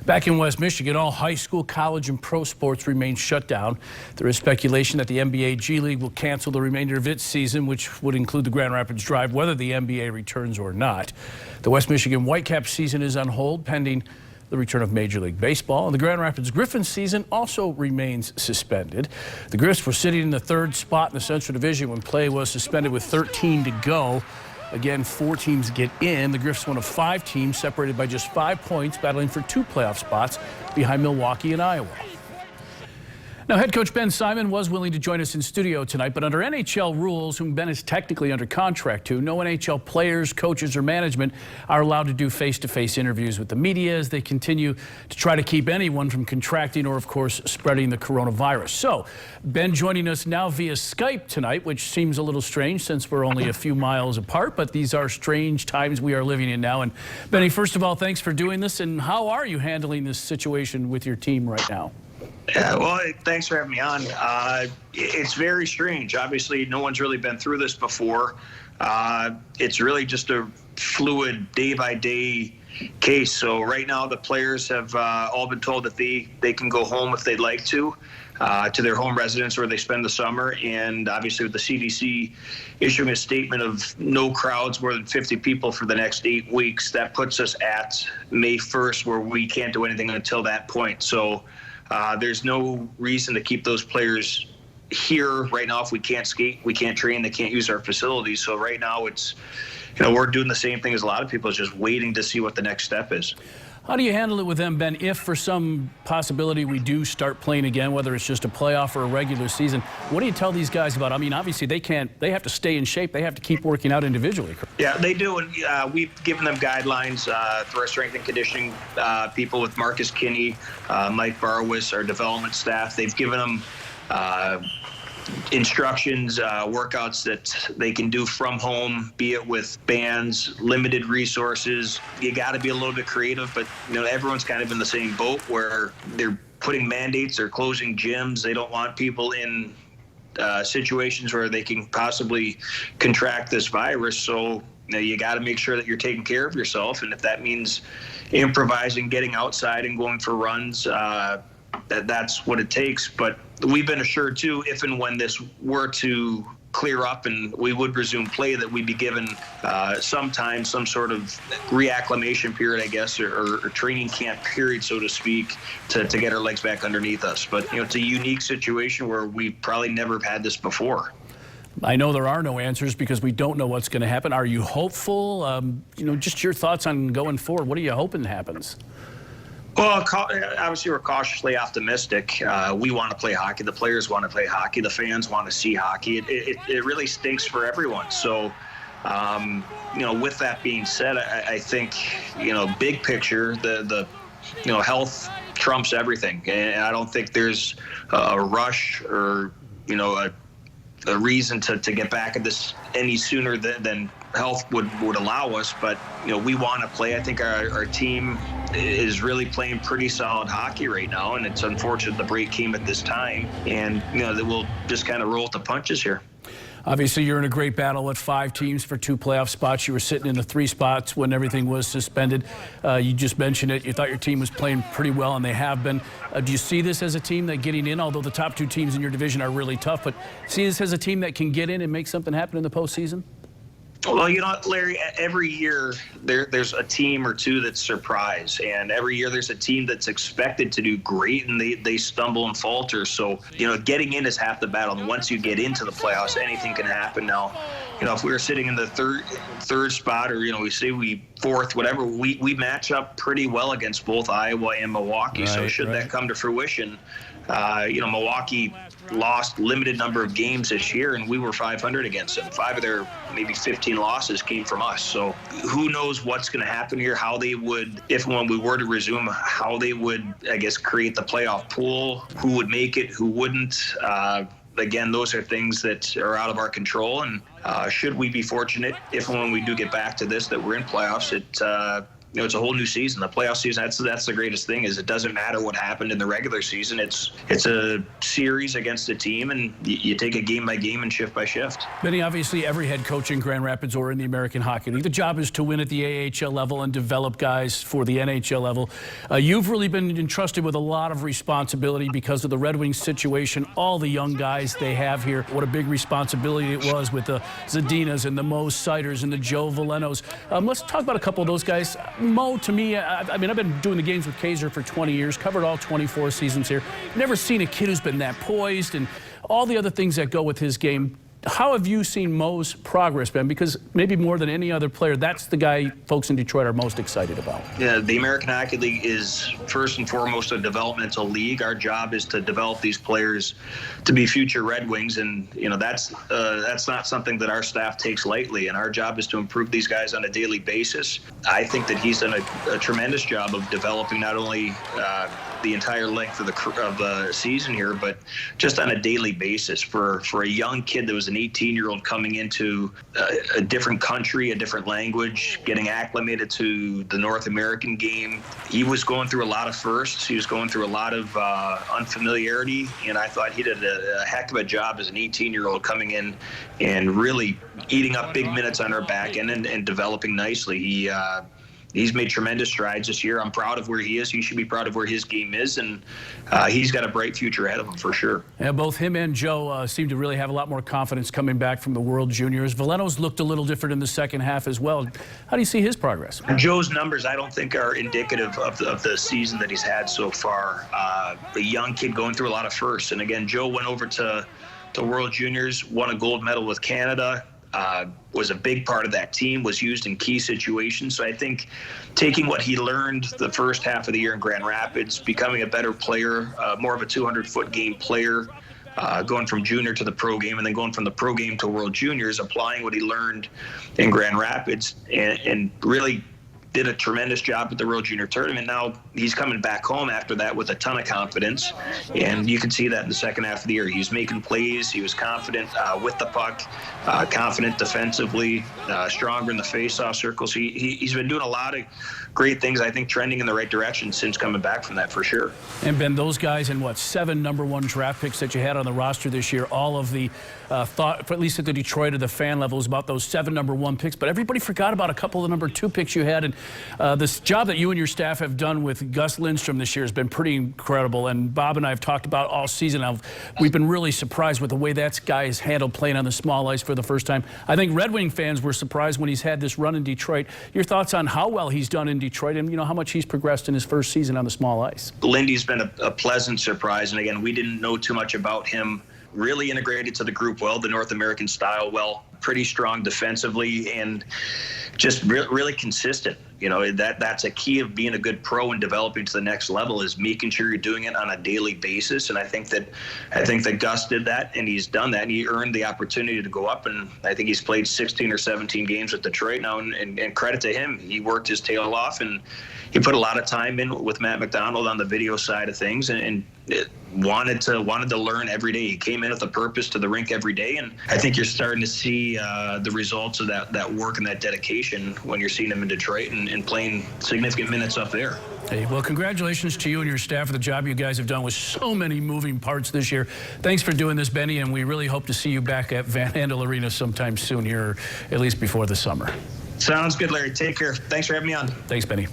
Back in West Michigan, all high school, college, and pro sports remain shut down. There is speculation that the NBA G League will cancel the remainder of its season, which would include the Grand Rapids Drive, whether the NBA returns or not. The West Michigan Whitecaps season is on hold pending the return of Major League Baseball. And the Grand Rapids Griffins season also remains suspended. The Griffs were sitting in the third spot in the Central Division when play was suspended with 13 to go. Again, 4 teams get in. The Griffs, one of 5 teams, separated by just 5 points, battling for 2 playoff spots behind Milwaukee and Iowa. Now, head coach Ben Simon was willing to join us in studio tonight, but under NHL rules, whom Ben is technically under contract to, no NHL players, coaches, or management are allowed to do face-to-face interviews with the media as they continue to try to keep anyone from contracting or, of course, spreading the coronavirus. So, Ben joining us now via Skype tonight, which seems a little strange since we're only a few miles apart, but these are strange times we are living in now. And Benny, first of all, thanks for doing this, and how are you handling this situation with your team right now? Yeah, well, thanks for having me on. It's very strange. Obviously, no one's really been through this before. It's really just a fluid, day-by-day case. So right now, the players have all been told that they can go home if they'd like to their home residence where they spend the summer. And obviously, with the CDC issuing a statement of no crowds more than 50 people for the next 8 weeks, that puts us at May 1st, where we can't do anything until that point. So there's no reason to keep those players here right now. If we can't skate, we can't train, they can't use our facilities. So right now it's, we're doing the same thing as a lot of people, is just waiting to see what the next step is. How do you handle it with them, Ben, if for some possibility we do start playing again, whether it's just a playoff or a regular season? What do you tell these guys about? I mean, obviously they have to stay in shape. They have to keep working out individually. Yeah, they do. And we've given them guidelines through our strength and conditioning people with Marcus Kinney, Mike Barwis, our development staff. They've given them instructions, workouts that they can do from home, be it with bands, limited resources. You got to be a little bit creative, but everyone's kind of in the same boat where they're putting mandates or closing gyms. They don't want people in situations where they can possibly contract this virus. So you got to make sure that you're taking care of yourself, and if that means improvising, getting outside and going for runs, that's what it takes. But we've been assured too, if and when this were to clear up and we would resume play, that we'd be given some time, some sort of reacclimation period, I guess, or training camp period, so to speak, to get our legs back underneath us. But it's a unique situation where we've probably never had this before. I know there are no answers because we don't know what's going to happen. Are you hopeful? Just your thoughts on going forward. What are you hoping happens? Well, obviously we're cautiously optimistic. We want to play hockey. The players want to play hockey. The fans want to see hockey. It really stinks for everyone. So, with that being said, I think, big picture, the health trumps everything. And I don't think there's a rush or, a reason to get back at this any sooner than health would allow us. But we want to play. I think our team is really playing pretty solid hockey right now, and it's unfortunate the break came at this time, and that we'll just kind of roll with the punches here. Obviously, you're in a great battle with 5 teams for 2 playoff spots. You were sitting in the 3 spots when everything was suspended. You just mentioned it. You thought your team was playing pretty well, and they have been. Do you see this as a team that getting in, although the top 2 teams in your division are really tough, but see this as a team that can get in and make something happen in the postseason? Well, Larry, every year there's a team or 2 that surprise, and every year there's a team that's expected to do great, and they stumble and falter. So, getting in is half the battle. And once you get into the playoffs, anything can happen. Now, if we were sitting in the third spot, or we say we 4th, whatever, we match up pretty well against both Iowa and Milwaukee. So should that come to fruition, Milwaukee lost limited number of games this year, and we were 500 against them. 5 of their maybe 15 losses came from us. So who knows what's going to happen here, how they would, if and when we were to resume, how they would, I guess, create the playoff pool, who would make it, who wouldn't. Again, those are things that are out of our control, and should we be fortunate, if and when we do get back to this, that we're in playoffs, it's a whole new season. The playoff season, that's the greatest thing, is it doesn't matter what happened in the regular season. It's a series against a team, and you take it game by game and shift by shift. Benny, obviously every head coach in Grand Rapids or in the American Hockey League, the job is to win at the AHL level and develop guys for the NHL level. You've really been entrusted with a lot of responsibility because of the Red Wings situation, all the young guys they have here. What a big responsibility it was with the Zadinas and the Mo Siders and the Joe Velenos. Let's talk about a couple of those guys. Mo, to me, I mean, I've been doing the games with Kaiser for 20 years, covered all 24 seasons here. Never seen a kid who's been that poised and all the other things that go with his game. How have you seen Mo's progress, Ben? Because maybe more than any other player, that's the guy folks in Detroit are most excited about. Yeah, the American Hockey League is first and foremost a developmental league. Our job is to develop these players to be future Red Wings, and that's not something that our staff takes lightly. And our job is to improve these guys on a daily basis. I think that he's done a tremendous job of developing not only the entire length of the season here, but just on a daily basis. For a young kid that was an 18-year-old coming into a different country, a different language, getting acclimated to the North American game, he was going through a lot of firsts. He was going through a lot of unfamiliarity, and I thought he did a heck of a job as an 18-year-old coming in and really eating up big minutes on our back end and developing nicely. He's made tremendous strides this year. I'm proud of where he is. He should be proud of where his game is, and he's got a bright future ahead of him for sure. Yeah, both him and Joe seem to really have a lot more confidence coming back from the World Juniors. Veleno's looked a little different in the second half as well. How do you see his progress? Joe's numbers, I don't think, are indicative of the season that he's had so far. A young kid going through a lot of firsts. And again, Joe went over to World Juniors, won a gold medal with Canada. Was a big part of that team, was used in key situations. So I think taking what he learned the first half of the year in Grand Rapids, becoming a better player, more of a 200-foot game player, going from junior to the pro game, and then going from the pro game to World Juniors, applying what he learned in Grand Rapids, and really did a tremendous job at the World Junior Tournament. Now he's coming back home after that with a ton of confidence, and you can see that in the second half of the year. He was making plays. He was confident with the puck, confident defensively, stronger in the face-off circles. He's been doing a lot of great things, I think, trending in the right direction since coming back from that for sure. And Ben, those guys and what, 7 #1 draft picks that you had on the roster this year, all of the thought, at least at the Detroit or the fan level, was about those 7 #1 picks, but everybody forgot about a couple of the #2 picks you had. And this job that you and your staff have done with Gus Lindstrom this year has been pretty incredible. And Bob and I have talked about all season. We've been really surprised with the way that guy has handled playing on the small ice for the first time. I think Red Wing fans were surprised when he's had this run in Detroit. Your thoughts on how well he's done in Detroit and how much he's progressed in his first season on the small ice? Lindy's been a pleasant surprise. And again, we didn't know too much about him. Really integrated to the group well, the North American style well, pretty strong defensively, and just really consistent. That's a key of being a good pro and developing to the next level, is making sure you're doing it on a daily basis. And I think that Gus did that, and he's done that, and he earned the opportunity to go up. And I think he's played 16 or 17 games with Detroit now, and credit to him. He worked his tail off, and he put a lot of time in with Matt McDonald on the video side of things, and wanted to learn every day. He came in with a purpose to the rink every day, and I think you're starting to see the results of that work and that dedication when you're seeing him in Detroit and playing significant minutes up there. Hey, well, congratulations to you and your staff for the job you guys have done with so many moving parts this year. Thanks for doing this, Benny, and we really hope to see you back at Van Andel Arena sometime soon here, at least before the summer. Sounds good, Larry. Take care. Thanks for having me on. Thanks, Benny.